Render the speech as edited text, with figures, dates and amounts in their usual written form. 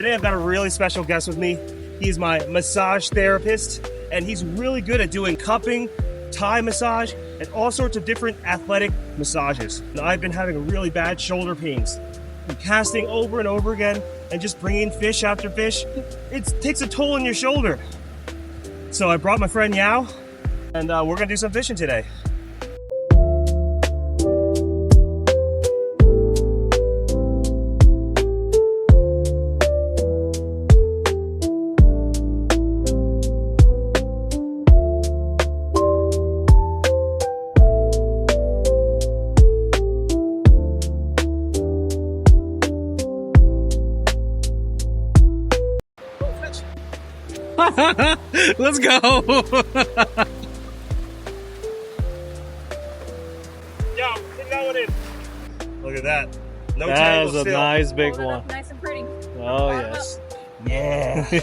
Today I've got a really special guest with me. He's my massage therapist, and he's really good at doing cupping, Thai massage, and all sorts of different athletic massages. Now, I've been having really bad shoulder pains. I'm casting over and over again and just bringing fish after fish. It takes a toll on your shoulder. So I brought my friend Yao, and we're gonna do some fishing today. Let's go. Yo, take that one in. Look at that. No That tangle is a still. nice big Hold it one. up nice and pretty. Oh Bottom yes. Yeah.